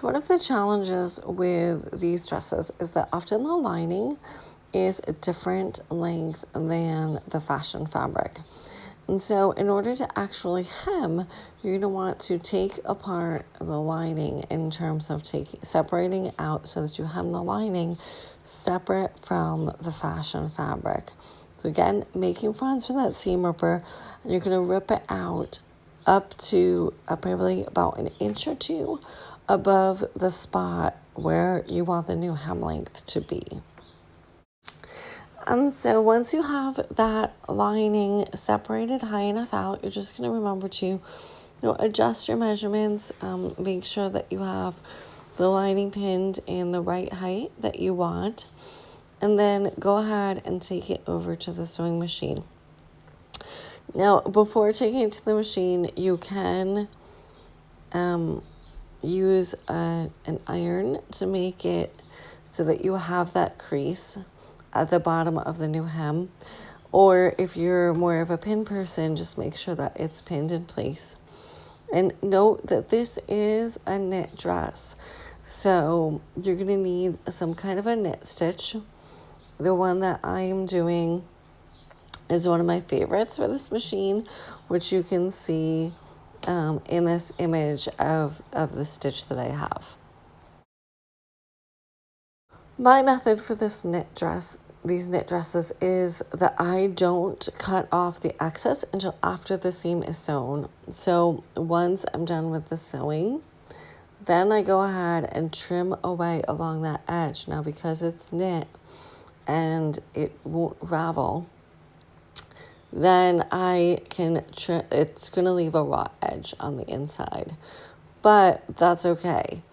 So one of the challenges with these dresses is that often the lining is a different length than the fashion fabric. And so in order to actually hem, you're going to want to take apart the lining in terms of separating it out so that you hem the lining separate from the fashion fabric. So again, making fronts for that seam ripper, and you're going to rip it out up to probably about an inch or two above the spot where you want the new hem length to be. And so once you have that lining separated high enough out, you're just going to remember to adjust your measurements, make sure that you have the lining pinned in the right height that you want, and then go ahead and take it over to the sewing machine. Now, before taking it to the machine, you can use an iron to make it so that you have that crease at the bottom of the new hem. Or if you're more of a pin person, just make sure that it's pinned in place. And note that this is a knit dress, so you're going to need some kind of a knit stitch. The one that I am doing is one of my favorites for this machine, which you can see in this image of the stitch that I have. My method for these knit dresses is that I don't cut off the excess until after the seam is sewn. So once I'm done with the sewing, then I go ahead and trim away along that edge. Now, because it's knit and it won't ravel, then I can it's going to leave a raw edge on the inside, but that's okay.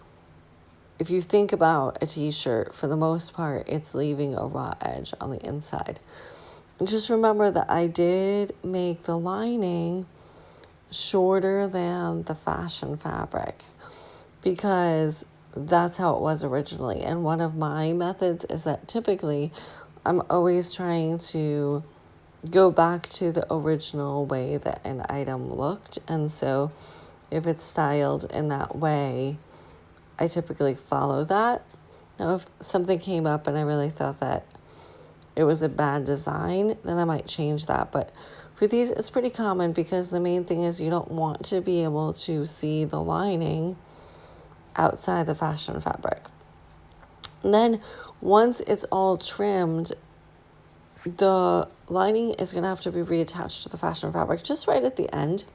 If you think about a t-shirt, for the most part, it's leaving a raw edge on the inside. And just remember that I did make the lining shorter than the fashion fabric because that's how it was originally. And one of my methods is that typically I'm always trying to go back to the original way that an item looked. And so if it's styled in that way, I typically follow that. Now, if something came up and I really thought that it was a bad design, then I might change that. But for these, it's pretty common because the main thing is you don't want to be able to see the lining outside the fashion fabric. And then once it's all trimmed, the lining is going to have to be reattached to the fashion fabric just right at the end.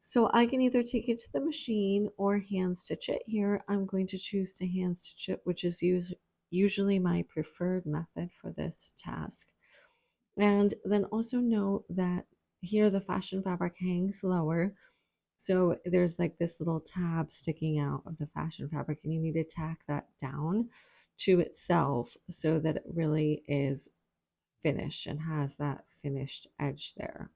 So I can either take it to the machine or hand stitch it. Here I'm going to choose to hand stitch it, which is usually my preferred method for this task. And then also note that here the fashion fabric hangs lower. So there's like this little tab sticking out of the fashion fabric, and you need to tack that down to itself so that it really is finished and has that finished edge there.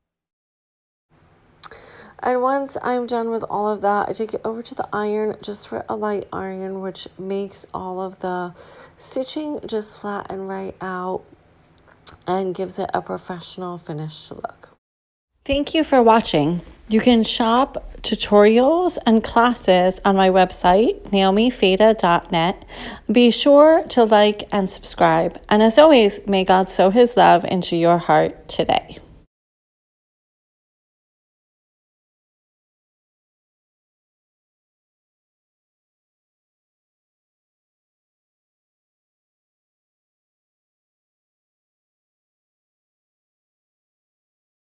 And once I'm done with all of that, I take it over to the iron just for a light iron, which makes all of the stitching just flatten right out and gives it a professional finished look. Thank you for watching. You can shop tutorials and classes on my website, naomifeda.net. Be sure to like and subscribe. And as always, may God sow his love into your heart today.